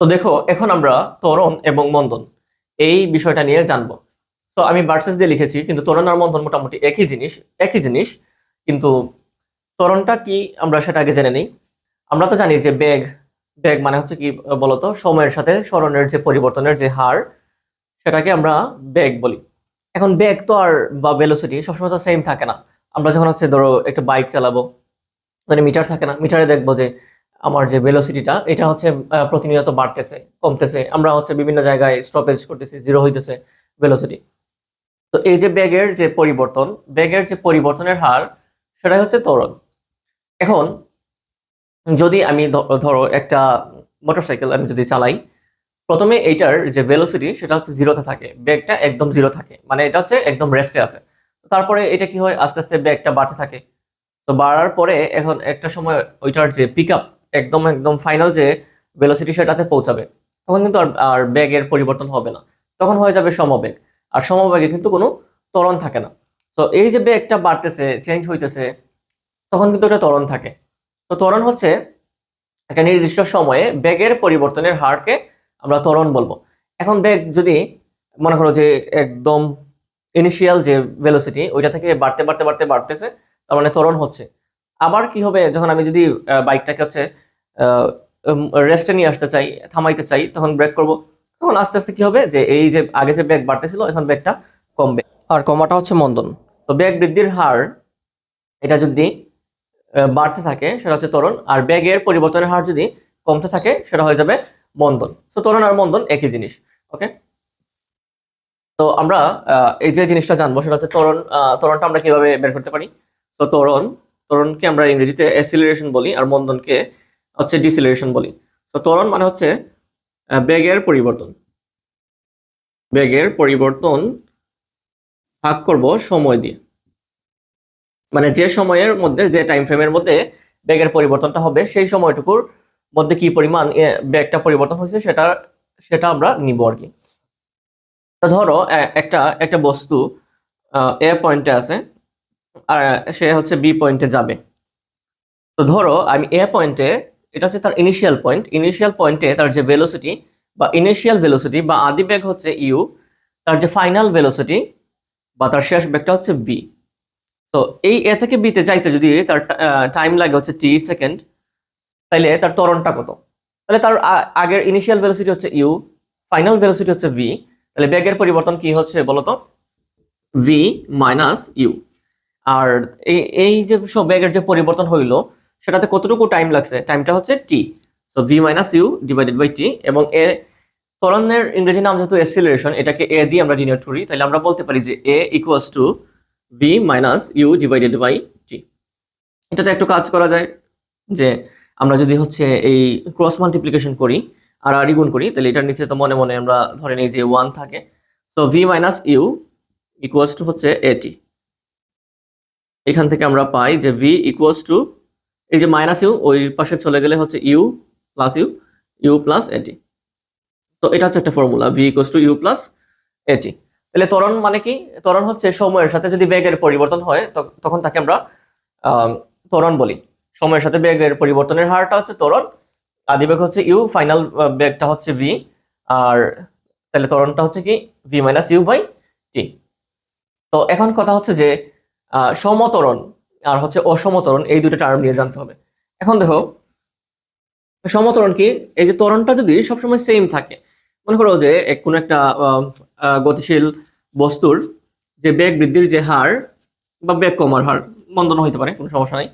তো দেখো, এখন আমরা ত্বরণ এবং মন্দন এই বিষয়টা নিয়ে জানবো। তো আমি ভার্সেস দিয়ে লিখেছি, কিন্তু ত্বরণ আর মন্দন মোটামুটি একই জিনিস। কিন্তু ত্বরণটা কি আমরা সেটা আগে জেনে নিই। আমরা তো জানি যে বেগ বেগ মানে হচ্ছে কি বলতো, সময়ের সাথে সরণের যে পরিবর্তনের যে হার, সেটাকে আমরা বেগ বলি। এখন বেগ তো আর বা ভেলোসিটি সবসময় তো সেম থাকে না। আমরা যখন হচ্ছে ধরো একটা বাইক চালাবো, মানে মিটার থাকে না, মিটারে দেখবো যে আমার যে ভেলোসিটিটা এটা হচ্ছে প্রতিনিয়ত বাড়তেছে কমতেছে, আমরা হচ্ছে বিভিন্ন জায়গায় স্টপেজ করতেছি, জিরো হইতেছে ভেলোসিটি। তো এই যে বেগের যে পরিবর্তনের হার, সেটাই হচ্ছে ত্বরণ। এখন যদি আমি ধরো একটা মোটরসাইকেল আমি যদি চালাই, প্রথমে এইটার যে ভেলোসিটি সেটা হচ্ছে জিরোতে থাকে, বেগটা একদম জিরো থাকে, মানে এটা হচ্ছে একদম রেস্টে আছে। তারপরে এটা কি হয়, আস্তে আস্তে বেগটা বাড়তে থাকে। তো বাড়ার পরে এখন একটা সময় ওইটার যে পিক আপ, একদম একদম ফাইনাল যে ভেলোসিটি সেটাতে পৌঁছাবে। তখন কিন্তু আর আর বেগের পরিবর্তন হবে না, তখন হয়ে যাবে সমবেগ। আর সমবেগে কিন্তু কোনো ত্বরণ থাকে না। তো এই যে বেগটা বাড়তেছে, চেঞ্জ হইতেছে, তখন কিন্তু এটা ত্বরণ থাকে। তো ত্বরণ হচ্ছে একটা নির্দিষ্ট সময়ে বেগের পরিবর্তনের হারকে আমরা ত্বরণ বলবো। এখন বেগ যদি মনে করো যে একদম ইনিশিয়াল যে ভেলোসিটি ওইটা থেকে বাড়তে বাড়তে বাড়তে বাড়তেছে, তার মানে ত্বরণ হচ্ছে। আবার কি হবে, যখন আমি যদি বাইকটাকে হচ্ছে রেস্টে নিয়ে আসতে চাই, থামাইতে চাই, তখন ব্রেক করব। তখন আস্তে আস্তে কি হবে, যে এই যে আগে যে বেগ বাড়তেছিল এখন বেগটা কমবে। আর কমাটা হচ্ছে মন্দন। তো বেগ বৃদ্ধির হার এটা যদি বাড়তে থাকে সেটা হচ্ছে ত্বরণ, আর বেগের পরিবর্তনের হার যদি কমতে থাকে সেটা হয়ে যাবে মন্দন। তো ত্বরণ আর মন্দন একই জিনিস। ওকে। তো আমরা এই যে জিনিসটা জানবো সেটা হচ্ছে ত্বরণ। ত্বরণটা আমরা কিভাবে বের করতে পারি। তো ত্বরণকে আমরা ইংরেজিতে অ্যাসিলারেশন বলি, আর মন্দনকে হচ্ছে ডিসিলারেশন বলি। তো ত্বরণ মানে হচ্ছে বেগের পরিবর্তন, বেগের পরিবর্তন ভাগ করব সময় দিয়ে। মানে যে সময়ের মধ্যে, যে টাইম ফ্রেমের মধ্যে বেগের পরিবর্তনটা হবে, সেই সময়টুকুর মধ্যে কি পরিমাণ বেগটা পরিবর্তন হয়েছে সেটা সেটা আমরা নিব আর কি। তো ধরো একটা একটা বস্তু এ পয়েন্টে আছে, আর সে হচ্ছে বি পয়েন্টে যাবে। তো ধরো আমি এ পয়েন্টে, এটা হচ্ছে তার ইনিশিয়াল পয়েন্টে তার যে ভেলোসিটি বা ইনিশিয়াল ভেলোসিটি বা আদি বেগ হচ্ছে ইউ, তার যে ফাইনাল ভেলোসিটি বা তার শেষ বেগটা হচ্ছে বি। তো এই এ থেকে বিতে যাইতে যদি তার টাইম লাগে হচ্ছে টি সেকেন্ড, তাইলে তার ত্বরণটা কত? তাহলে তার আগের ইনিশিয়াল ভেলোসিটি হচ্ছে ইউ, ফাইনাল ভেলোসিটি হচ্ছে ভি। তাহলে বেগের পরিবর্তন কি হচ্ছে বলতো? V minus you. আর এই যে সব বেগের যে পরিবর্তন হইলো, সেটাতে কতটুকু টাইম লাগছে, টাইমটা হচ্ছে T. So V minus U divided by T. এবং এ ত্বরণের ইংরেজি নাম যেহেতু অ্যাসিলারেশন, এটাকে এ দিয়ে আমরা ডিনোট করি, তাহলে আমরা বলতে পারি যে A equals to V minus U divided by T. এটাতে একটু কাজ করা যায়, যে আমরা যদি হচ্ছে এই ক্রস মাল্টিপ্লিকেশন করি আর আর গুণ করি, তাহলে এটার নিচে তো মনে মনে আমরা ধরে নিই যে 1 থাকে। So V minus u equals to হচ্ছে এটি। এখান থেকে আমরা পাই যে ভি ইকুয়ালস টু, এই যে মাইনাস ইউ ওই পাশে চলে গেলে হচ্ছে u plus u, u plus a t. তো এটা হচ্ছে একটা formula, v equals to u plus a t. তাহলে ত্বরণ মানে কি? ত্বরণ হচ্ছে সময়ের সাথে যদি বেগের পরিবর্তন হয়, তখন তাকে আমরা ত্বরণ বলি। সময়ের সাথে বেগের পরিবর্তনের হারটা হচ্ছে ত্বরণ, আদি বেগ হচ্ছে ইউ, ফাইনাল বেগটা হচ্ছে ভি। আর তাহলে ত্বরণটা হচ্ছে কি V minus you by T. তো এখন কথা হচ্ছে যে সমত্বরণ আর হচ্ছে অসমত্বরণ, এই দুটো টার্ম নিয়ে জানতে হবে। এখন দেখো, সমত্বরণ কি? এই যে ত্বরণটা যদি সবসময় সেম থাকে, মনে করো যে কোনো একটা গতিশীল বস্তুর যে বেগ বৃদ্ধির যে হার বা বেগ কমার হার, মন্দন হইতে পারে, কোনো সমস্যা নাই,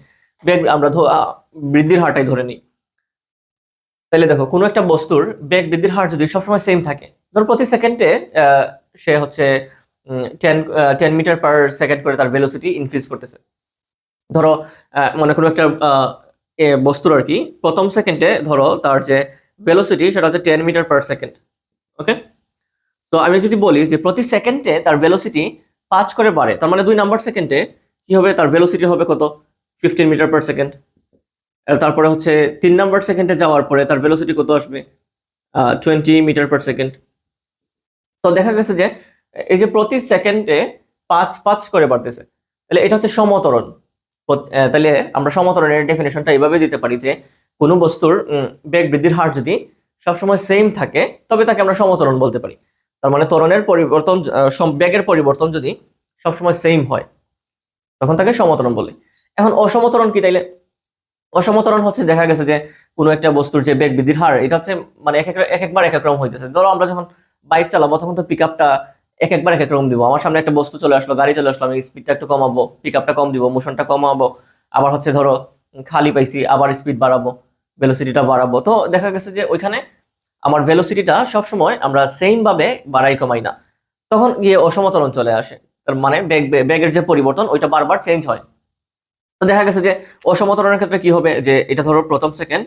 বেগ আমরা বৃদ্ধির হারটাই ধরে নিই। তাহলে দেখো, কোনো একটা বস্তুর বেগ বৃদ্ধির হার যদি সবসময় সেম থাকে, ধরো প্রতি সেকেন্ডে সে হচ্ছে 10 মিটার পার সেকেন্ড করে তার ভেলোসিটি ইনক্রিজ করতেছে। ধরো মনে করো একটা বস্তুর আর কি প্রথম সেকেন্ডে ধরো তার যে ভেলোসিটি সেটা হচ্ছে 10 মিটার পার সেকেন্ড। ওকে। তো আমি যদি বলি যে প্রতি সেকেন্ডে তার ভেলোসিটি 5 করে বাড়ে, তার মানে 2 নাম্বার সেকেন্ডে কি হবে, তার ভেলোসিটি হবে কত? 15 মিটার পার সেকেন্ড। তারপরে হচ্ছে 3 নাম্বার সেকেন্ডে যাওয়ার পরে তার ভেলোসিটি কত আসবে? 20 মিটার পার সেকেন্ড। তো দেখা গেছে যে এই যে প্রতি সেকেন্ডে 5 5 করে বাড়তেছে, তাহলে এটা হচ্ছে সমত্বরণ। তাহলে আমরা সমত্বরণের ডেফিনেশনটা এইভাবে দিতে পারি যে কোনো বস্তুর বেগ বৃদ্ধির হার যদি সবসময় সেম থাকে তবে তাকে আমরা সমত্বরণ বলতে পারি। তার মানে ত্বরণের পরিবর্তন বেগের পরিবর্তন যদি সবসময় সেম হয় তখন তাকে সমত্বরণ বলি। এখন অসমত্বরণ কি তাইলে? অসমত্বরণ হচ্ছে দেখা গেছে যে কোনো একটা বস্তুর যে বেগ বৃদ্ধির হার এটা হচ্ছে মানে একবার এক এক রকম হইতেছে। ধরো আমরা যখন বাইক চালাবো তখন তো পিক আপটা একবার এক এক রকম দিব। আমার সামনে একটা বস্তু চলে আসলো, গাড়ি চলে আসলো, আমি স্পিডটা একটু কমাবো, পিক আপটা কম দিব, মোশনটা কমাবো। আবার হচ্ছে ধরো খালি পাইছি, আবার স্পিড বাড়াবো, ভেলোসিটিটা বাড়াবো। তো দেখা গেছে যে ওইখানে আমার ভেলোসিটিটা সবসময় আমরা সেম ভাবে বাড়াই কমাই না, তখন গিয়ে অসমতরণ চলে আসে। তার মানে বেগের যে পরিবর্তন ওইটা বারবার চেঞ্জ হয়। তো দেখা গেছে যে অসমতরণের ক্ষেত্রে কি হবে, যে এটা ধরো প্রথম সেকেন্ড,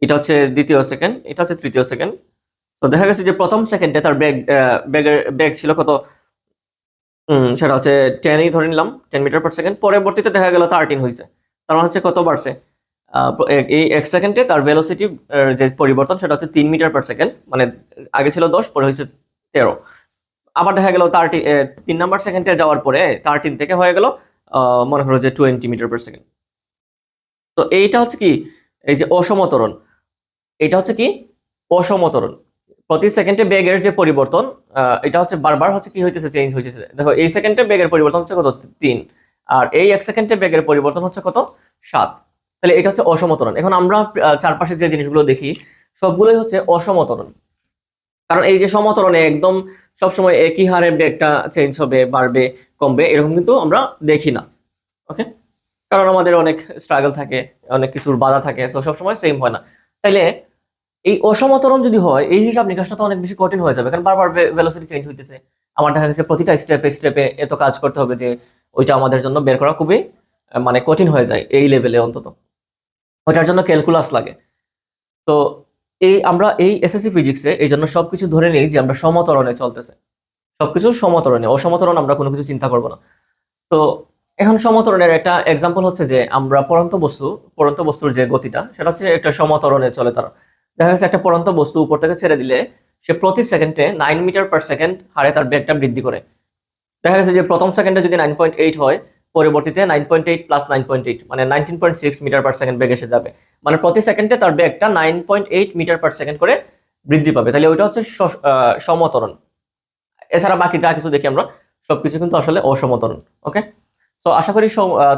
এটা হচ্ছে দ্বিতীয় সেকেন্ড, এটা হচ্ছে তৃতীয় সেকেন্ড। তো দেখা গেছে যে প্রথম সেকেন্ডে তার বেগ ছিল কত, সেটা হচ্ছে 10ই ধরে নিলাম, 10 মিটার পার সেকেন্ড। পরবর্তীতে দেখা গেল 13 হয়েছে, তার মানে হচ্ছে কত বাড়ছে, এই 1 সেকেন্ডে তার ভেলোসিটি যে পরিবর্তন সেটা হচ্ছে 3 মিটার পার সেকেন্ড। মানে আগে ছিল 10, পরে হয়েছে 13। আবার দেখা গেল 3 নাম্বার সেকেন্ডে যাওয়ার পরে 13 থেকে হয়ে গেল মনে করো যে 20 মিটার পার সেকেন্ড। তো এইটা হচ্ছে কি, এই যে অসমতরণ, এটা হচ্ছে কি অসমতরণ। প্রতি সেকেন্ডে বেগের যে পরিবর্তন এটা হচ্ছে বারবার হচ্ছে কি হইতেছে, চেঞ্জ হইতেছে। দেখো এই সেকেন্ডে বেগের পরিবর্তন হচ্ছে কত, 3, আর এই 1 সেকেন্ডে বেগের পরিবর্তন হচ্ছে কত, 7। তাহলে এটা হচ্ছে অসমতরণ। এখন আমরা চারপাশে যে জিনিসগুলো দেখি সবগুলোই হচ্ছে অসমতরণ, কারণ এই যে সমতরণে একদম সবসময় একই হারে বেগটা চেঞ্জ হবে, বাড়বে, কমবে, এরকম কিন্তু আমরা দেখি না। ওকে, কারণ আমাদের অনেক স্ট্রাগল থাকে, অনেক কিছুর বাধা থাকে, তো সবসময় সেম হয় না। তাইলে এই অসমতরণ যদি হয়, এই হিসাব নিকাশটা তো অনেক বেশি কঠিন হয়ে যাবে, কারণ বারবার ভেলোসিটি চেঞ্জ হইতেছে। আমার দেখা যাচ্ছে প্রতিটা স্টেপে স্টেপে এত কাজ করতে হবে যে ওইটা আমাদের জন্য বের করা খুবই মানে কঠিন হয়ে যায় এই লেভেলে অন্তত। ওইটার জন্য ক্যালকুলাস লাগে। তো আমরা এই এসএসসি ফিজিক্সে এই জন্য সবকিছু ধরে নিই যে আমরা সমতরণে চলতেছে, সবকিছু সমতরণে, অসমতরণ আমরা কোনো কিছু চিন্তা করব না। তো এখন সমতরণের একটা এক্সাম্পল হচ্ছে যে আমরা পড়ন্ত বস্তুর যে গতিটা সেটা হচ্ছে একটা সমতরণে চলে। তারা দেখা যাচ্ছে একটা পড়ন্ত বস্তু উপর থেকে ছেড়ে দিলে সে প্রতি সেকেন্ডে 9 মিটার পার সেকেন্ড হারে তার বেগটা বৃদ্ধি করে। দেখা গেছে যে প্রথম সেকেন্ডে যদি 9.8 হয়, পরবর্তীতে 9.8 প্লাস 9.8 মানে 19.6 মিটার পার সেকেন্ড বেগ এসে যাবে। মানে প্রতি সেকেন্ডে তার বেগটা 9.8 মিটার পার সেকেন্ড করে বৃদ্ধি পাবে। তাহলে ওইটা হচ্ছে সমতরণ। এছাড়া বাকি যা কিছু দেখি আমরা সবকিছু কিন্তু আসলে অসমতরণ। ওকে, তো আশা করি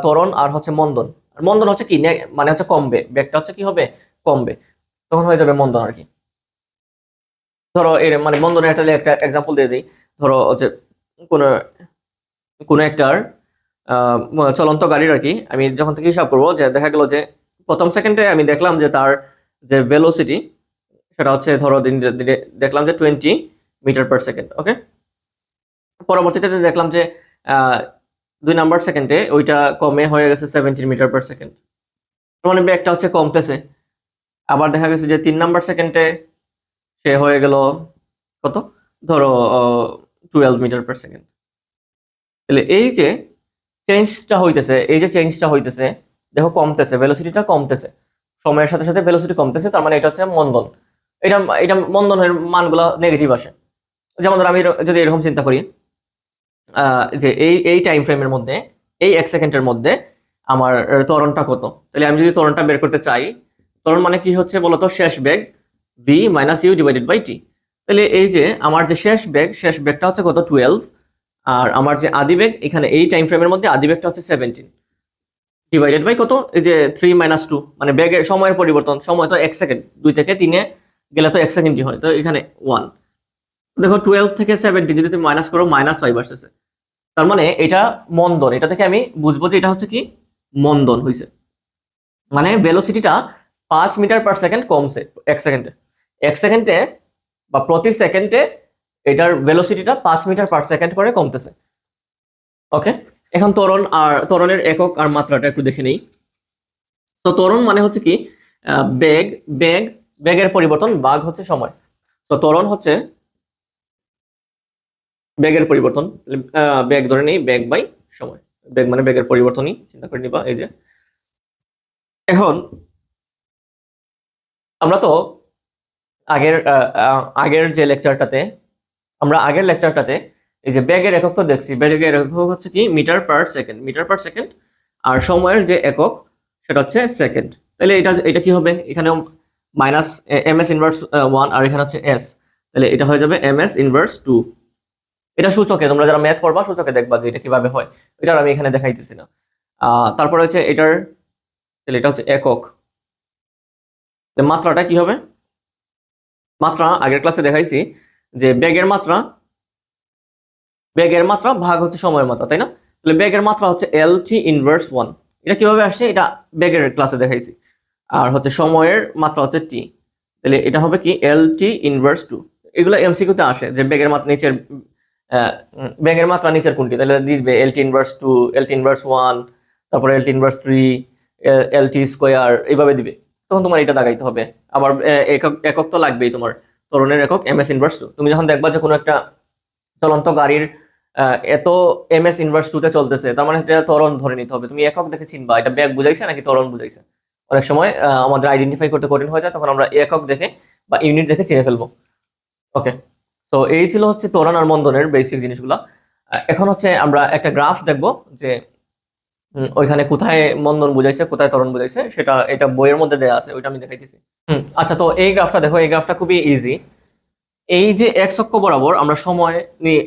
ত্বরণ আর হচ্ছে মন্দন। আর মন্দন হচ্ছে কি, মানে হচ্ছে কমবে, বেগটা হচ্ছে কি হবে, কমবে, তখন হয়ে যাবে মন্দন আর কি। ধরো এর মানে মন্দনের একটা এক্সাম্পল দিয়ে দিই। ধরো হচ্ছে কোনো কোনো একটার চলন্ত গাড়ির আর কি, আমি যখন থেকে হিসাব করবো, যে দেখা গেল যে প্রথম সেকেন্ডে আমি দেখলাম যে তার যে ভেলোসিটি সেটা হচ্ছে ধরো দেখলাম যে 20 মিটার পার সেকেন্ড। ওকে, পরবর্তীতে দেখলাম যে 2 নাম্বার সেকেন্ডে ওইটা কমে হয়ে গেছে 17 মিটার পার সেকেন্ড, মানে বেগটা হচ্ছে কমতেছে। আবার দেখা গেছে যে 3 নাম্বার সেকেন্ডে সে হয়ে গেল কত, ধরো 12 মিটার পার সেকেন্ড। তাহলে এই যে চেঞ্জটা হইতেছে, দেখো কমতেছে, ভেলোসিটিটা কমতেছে, সময়ের সাথে সাথে ভেলোসিটি কমতেছে, তার মানে এটা হচ্ছে মন্দন। এটা এটা মন্দনের মানগুলো নেগেটিভ আসে। যেমন ধর আমি যদি এরকম চিন্তা করি যে এই টাইম ফ্রেমের মধ্যে, এই 1 সেকেন্ডের মধ্যে আমার ত্বরণটা কত, তাহলে আমি যদি ত্বরণটা বের করতে চাই, ত্বরণ মানে কি হচ্ছে বলতো, শেষ বেগ v minus U divided by T. তাহলে এই যে আমার যে শেষ বেগটা হচ্ছে কত, 12, আর আমার যে আদি বেগ এখানে এই টাইম ফ্রেমের মধ্যে আদি বেগটা হচ্ছে 17 ডিভাইডেড বাই কত, এই যে 3 মাইনাস 2, মানে বেগের সময়ের পরিবর্তন, সময় তো 1 সেকেন্ড, 2 থেকে 3-এ গেলে তো 1 সেকেন্ডই হয়, তো এখানে 1। দেখো 12 থেকে 17 যদি তুমি মাইনাস করো, -5 আসতেছে। তার মানে এটা মন্দন। এটা থেকে আমি বুঝবো যে এটা হচ্ছে কি, মন্দন হয়েছে। মানে ভেলোসিটিটা 5 মিটার পার সেকেন্ড কমছে 1 সেকেন্ডে। 1 সেকেন্ডে বা প্রতি সেকেন্ডে এটার ভেলোসিটিটা 5 মিটার পার সেকেন্ড করে কমতেছে। ওকে, এখন ত্বরণের একক আর মাত্রাটা একটু দেখে নেই। তো ত্বরণ মানে হচ্ছে কি, বেগ বেগ বেগের পরিবর্তন ভাগ হচ্ছে সময়। তো ত্বরণ হচ্ছে বেগের পরিবর্তন, বেগ ধরে নেই, বেগ বাই সময়। বেগ মানে বেগের পরিবর্তনই চিন্তা করে নিবা। এই যে এখন আমরা তো আগের যে লেকচারটাতে আগের লেকচারটাতে এই যে বেগের একক তো দেখছি, বেগের একক হচ্ছে কি, মিটার পার সেকেন্ড, আর সময়ের যে একক সেটা হচ্ছে সেকেন্ড। তাহলে এটা কি হবে, এখানেও মাইনাস ms ইনভার্স 1 আর এখানে হচ্ছে s, তাহলে এটা হয়ে যাবে ms ইনভার্স 2। এটা সূচকে তোমরা যারা ম্যাথ করবা সূচকে দেখবা যে এটা কিভাবে হয়, এটা আমি এখানে দেখাইতেছি না। তারপরে হচ্ছে এটার, তাহলে এটা হচ্ছে একক। মাত্রাটা কি হবে? মাত্রা আগের ক্লাসে দেখাইছি যে বেগের মাত্রা ভাগ হচ্ছে সময়ের মাত্রা, তাই না? তাহলে বেগের মাত্রা হচ্ছে lt ইনভার্স 1। এটা কিভাবে আসছে? এটা বেগের ক্লাসে দেখাইছি। আর হচ্ছে সময়ের মাত্রা হচ্ছে t, তাহলে এটা হবে কি lt ইনভার্স 2। এগুলো এমসিকিউ তে আসে যে বেগের মাত্রা নিচের বেগের মাত্রা নিচের কোনটি, তাহলে দিবে lt ইনভার্স 2, lt ইনভার্স 1, তারপরে lt ইনভার্স 3, lt স্কয়ার, এইভাবে দিবে। তখন তোমার এটা দাগাইতে হবে। আবার একক তো লাগবেই তোমার, ত্বরণের একক ms ইনভার্স 2। তুমি যখন দেখবা যে কোনো একটা চলন্ত গাড়ির এত ms ইনভার্স 2 তে চলতেছে, তার মানে এটা ত্বরণ ধরে নিতে হবে। তুমি একক দেখে চিনবা এটা বেগ বুঝাইছে নাকি ত্বরণ বুঝাইছে। অনেক সময় আমাদের আইডেন্টিফাই করতে কঠিন হয়ে যায়, তখন আমরা একক দেখে বা ইউনিট দেখে চিনে ফেলবো। ওকে, সো এই ছিল হচ্ছে ত্বরণ আর মন্দনের বেসিক জিনিসগুলো। এখন হচ্ছে আমরা একটা গ্রাফ দেখব যে ওইখানে কোথায় মন্দন বুঝাইছে কোথায় ত্বরণ বুঝাইছে, সেটা এটা বইয়ের মধ্যে দেয়া আছে, ওইটা আমি দেখাইতেছি। আচ্ছা, তো এই গ্রাফটা দেখো, এই গ্রাফটা খুবই ইজি। এই যে এক্স অক্ষ বরাবর আমরা সময়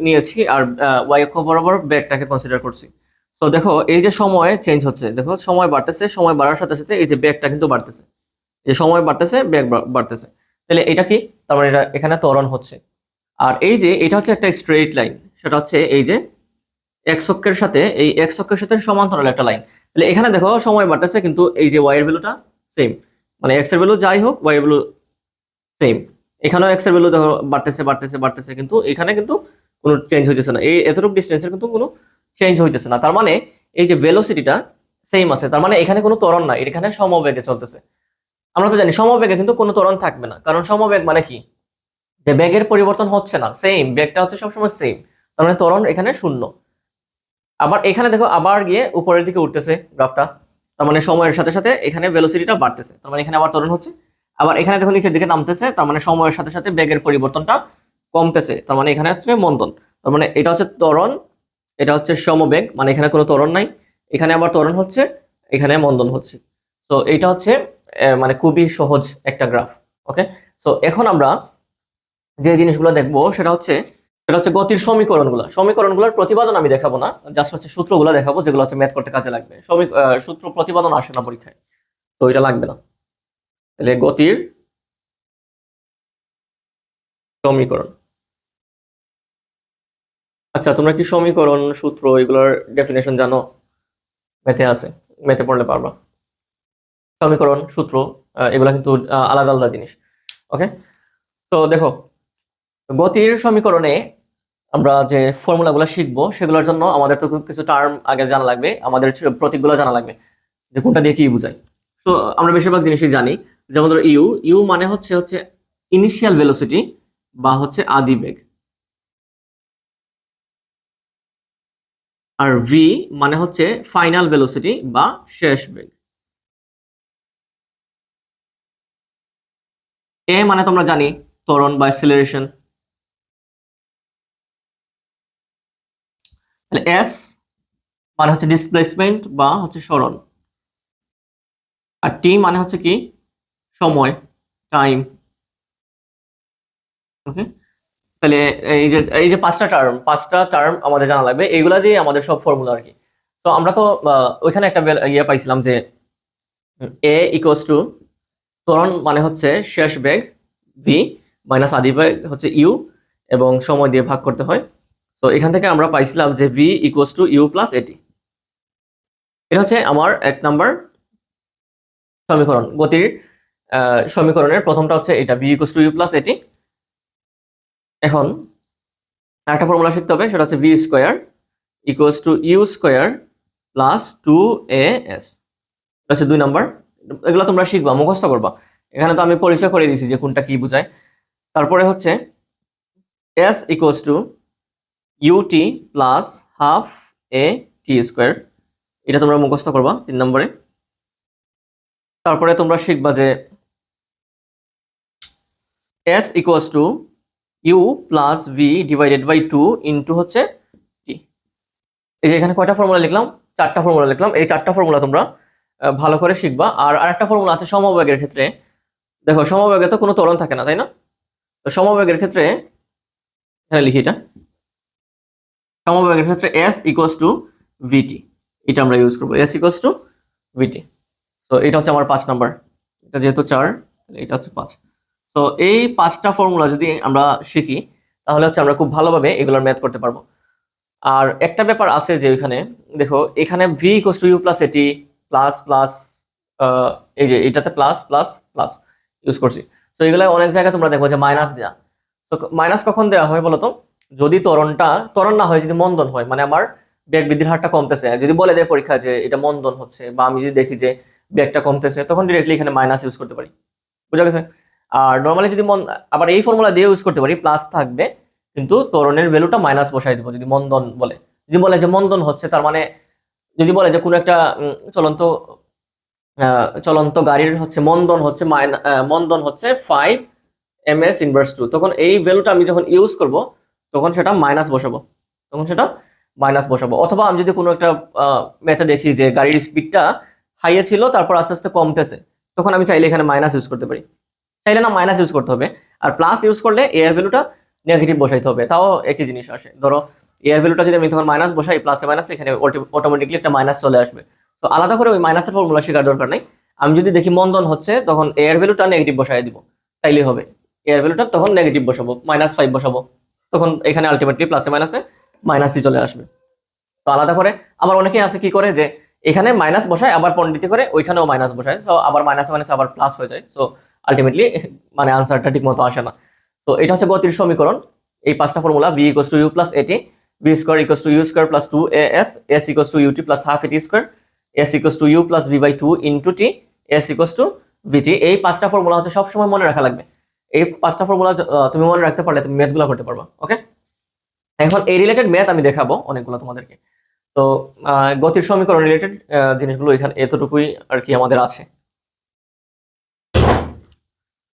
নিয়েছি আর ওয়াই অক্ষ বরাবর বেগটাকে কনসিডার করছি। সো দেখো এই যে সময় চেঞ্জ হচ্ছে, দেখো সময় বাড়তেছে, সময় বাড়ার সাথে সাথে এই যে বেগটা কিন্তু বাড়তেছে। এই যে সময় বাড়তেছে বেগ বাড়তেছে, তাহলে এটা কি? তার মানে এটা এখানে ত্বরণ হচ্ছে। আর এই যে এটা হচ্ছে একটা স্ট্রেইট লাইন, সেটা হচ্ছে এই যে এক্স অক্ষের সাথে, এই এক্স অক্ষের সাথে সমান্তরাল একটা লাইন। তাহলে এখানে দেখো সময় বাড়তেছে কিন্তু এই যে ওয়াই এর ভ্যালুটা সেম, মানে এক্স এর ভ্যালু যাই হোক ওয়াই এর ভ্যালু সেম। এখানেও এক্স এর ভ্যালু দেখো বাড়তেছে বাড়তেছে বাড়তেছে, কিন্তু এখানে কিন্তু কোনো চেঞ্জ হইতেছে না। এই এতটুকু ডিস্টেন্সের কিন্তু কোনো চেঞ্জ হইতেছে না, তার মানে এই যে ভেলোসিটিটা সেম আছে, তার মানে এখানে কোনো ত্বরণ নাই, এখানে সমবেগে চলতেছে। আমরা তো জানি সমবেগে কিন্তু কোনো ত্বরণ থাকবে না, কারণ সমবেগ মানে কি? যে বেগের পরিবর্তন হচ্ছে না, সেম বেগটা হচ্ছে সবসময় সেম, তার মানে ত্বরণ এখানে শূন্য। আবার এখানে দেখো আবার গিয়ে উপরের দিকে উঠতেছে গ্রাফটা, তার মানে সময়ের সাথে সাথে এখানে ভেলোসিটিটা বাড়তেছে, তার মানে এখানে আবার ত্বরণ হচ্ছে। আবার এখানে দেখো নিচের দিকে নামতেছে, তার মানে সময়ের সাথে সাথে বেগের পরিবর্তনটা কমতেছে, তার মানে এখানে হচ্ছে মন্দন। তার মানে এটা হচ্ছে ত্বরণ, এটা হচ্ছে সমবেগ, মানে এখানে কোনো ত্বরণ নাই, এখানে আবার ত্বরণ হচ্ছে, এখানে মন্দন হচ্ছে। সো এইটা হচ্ছে মানে খুবই সহজ একটা গ্রাফ। ওকে, সো এখন আমরা যে জিনিসগুলো দেখবো সেটা হচ্ছে গতির সমীকরণগুলোর প্রতিপাদন আমি দেখাবো না, জাস্ট হচ্ছে সূত্রগুলো দেখাবো যেগুলো হচ্ছে ম্যাথ করতে কাজে লাগবে। সূত্র প্রতিপাদন আসে না পরীক্ষায়, তো এটা লাগবে না। তাহলে গতির সমীকরণ। আচ্ছা, তোমরা কি সমীকরণ সূত্র এগুলোর ডেফিনেশন জানো? ম্যাথে আছে, ম্যাথে পড়লে পারবা। সমীকরণ সূত্র এগুলো কিন্তু আলাদা আলাদা জিনিস। ওকে, তো দেখো গতির সমীকরণে আমরা যে ফর্মুলাগুলো শিখবো সেগুলোর জন্য আমাদের তো কিছু টার্ম আগে জানা লাগবে, আমাদের প্রতীকগুলো জানা লাগবে যে কোনটা দিয়ে কি বোঝায়। তো আমরা বেশিরভাগ জিনিসই জানি, যেমন ধরো ইউ মানে হচ্ছে ইনিশিয়াল ভেলোসিটি বা হচ্ছে আদি বেগ, আর ভি মানে হচ্ছে ফাইনাল ভেলোসিটি বা শেষ বেগ। এ মানে তোমরা জানি ত্বরণ বা অ্যাক্সিলারেশন। তাহলে এস মানে হচ্ছে ডিসপ্লেসমেন্ট বা হচ্ছে সরণ, আর টি মানে হচ্ছে কি সময়, টাইম। ওকে, তাহলে এই যে পাঁচটা টার্ম আমাদের জানা লাগবে, এইগুলা দিয়ে আমাদের সব ফর্মুলা আর কি। তো আমরা তো ওইখানে একটা ইয়ে পাইছিলাম যে এ ইকুয়ালস টু ত্বরণ মানে হচ্ছে শেষ বেগ ভি মাইনাস আদি বেগ হচ্ছে ইউ, এবং সময় দিয়ে ভাগ করতে হয়। তো এখান থেকে আমরা পাইছিলাম যে v equals to u plus a t. এটা হচ্ছে আমার 1 নম্বর সমীকরণ। গতির সমীকরণের প্রথমটা হচ্ছে এটা, v equals to u plus a t. এখন একটা ফর্মুলা শিখতে হবে, সেটা হচ্ছে v square equals to u square plus 2as। এটা হচ্ছে 2 নম্বর। এগুলো তোমরা শিখবা, মুখস্থ করবা। এখানে তো আমি পরিচয় করে দিয়েছি যে কোনটা কি বোঝায়। তারপরে হচ্ছে s equals to u t plus half a t square, এটা তোমরা মুখস্থ করবা 3 নম্বরে। তারপরে তোমরা শিখবা যে s equals to u plus v divided by 2 into হচ্ছে টি। এই যে এখানে কয়টা ফর্মুলা লিখলাম? 4টা ফর্মুলা লিখলাম। এই 4টা ফর্মুলা তোমরা ভালো করে শিখবা। আর আরেকটা ফর্মুলা আছে সমবেগের ক্ষেত্রে, দেখো সমবেগে তো কোনো ত্বরণ থাকে না, তাই না? তো সমবেগের ক্ষেত্রে এখানে লিখি এটা, সমবেগের ক্ষেত্রে s ইকুয়ালস টু ভিটি, এটা আমরা ইউজ করবো, s equals to v t. So এটা হচ্ছে আমার 5 নাম্বার, এটা যেহেতু 4 এটা হচ্ছে 5। সো এই 5টা ফর্মুলা যদি আমরা শিখি তাহলে হচ্ছে আমরা খুব ভালোভাবে এগুলোর ম্যাথ করতে পারবো। আর একটা ব্যাপার আছে যে ওইখানে দেখো, এখানে v equals to u plus এটি প্লাস প্লাস, এই যে এটাতে প্লাস প্লাস প্লাস ইউজ করছি। তো এগুলো অনেক জায়গায় তোমরা দেখো যে মাইনাস দেয়া। তো মাইনাস কখন দেওয়া হয় বলতো? যদি ত্বরণ না হয়, যদি মন্দন হয়, মানে আমার বেগ বৃদ্ধির হারটা কমতেছে, যদি বলে দেয় পরীক্ষা যে এটা মন্দন হচ্ছে, বা আমি যদি দেখি যে বেগটা কমতেছে, তখন ডিরেক্টলি এখানে মাইনাস ইউজ করতে পারি। বুঝা গেছে? আর নর্মালি যদি আবার এই ফর্মুলা দিয়ে ইউজ করতে পারি, প্লাস থাকবে কিন্তু ত্বরণের ভ্যালুটা মাইনাস বসাই দিব যদি মন্দন বলে। যদি বলে যে মন্দন হচ্ছে, তার মানে যদি বলে যে কোনো একটা চলন্ত চলন্ত গাড়ির হচ্ছে মন্দন হচ্ছে 5 ms ইনভার্স 2, তখন এই ভ্যালুটা আমি যখন ইউজ করব তখন সেটা মাইনাস বসাবো, অথবা আমি যদি কোনো একটা মেথড দেখি যে গাড়ির স্পিডটা হাইয়ে ছিল তারপর আস্তে আস্তে কমতেছে, তখন আমি চাইলে এখানে মাইনাস ইউজ করতে পারি। চাইলে না মাইনাস ইউজ করতে হবে। আর প্লাস ইউজ করলে এর ভ্যালুটা নেগেটিভ বসাইতে হবে, তাও একই জিনিস আসে। ধরো এর ভ্যালুটা যদি আমি তখন মাইনাস বসাই, প্লাসে মাইনাসে এখানে অটোমেটিকলি একটা মাইনাস চলে আসবে। তো আলাদা করে ওই মাইনাসের ফর্মুলা শেখার দরকার নেই। আমি যদি দেখি মন্দন হচ্ছে, তখন এর ভ্যালুটা নেগেটিভ বসাই দিব, তাইলেই হবে। এর ভ্যালুটা তখন নেগেটিভ বসাবো, -5 বসাবো, তখন এখানে আলটিমেটলি প্লাসে মাইনাসে মাইনাসই চলে আসবে। তো আলাদা করে আবার অনেকেই আছে কি করে যে এখানে মাইনাস বসায় আবার পণ্ডিতি করে ওইখানেও মাইনাস বসায়, সো আবার মাইনাস মাইনাস আবার প্লাস হয়ে যায়। সো আলটিমেটলি মানে আনসারটা ঠিক মতো আসে না। তো এটা হচ্ছে গতির সমীকরণ। এই 5টা formula, v equals to u plus A T, v square equals to u square plus 2as, s equals to ut plus half A T square, s equals to u প্লাস v by 2 into t, s equals to vt। এই 5টা formula হচ্ছে সব সময় মনে রাখা লাগবে। এই 5টা ফর্মুলা তুমি মনে রাখতে পারলে তুমি ম্যাথগুলো করতে পারবা। ওকে, এখন এই রিলেটেড ম্যাথ আমি দেখাবো অনেকগুলো তোমাদেরকে। তো গতির সমীকরণ রিলেটেড জিনিসগুলো এখানে এতটুকুই আর কি আমাদের আছে।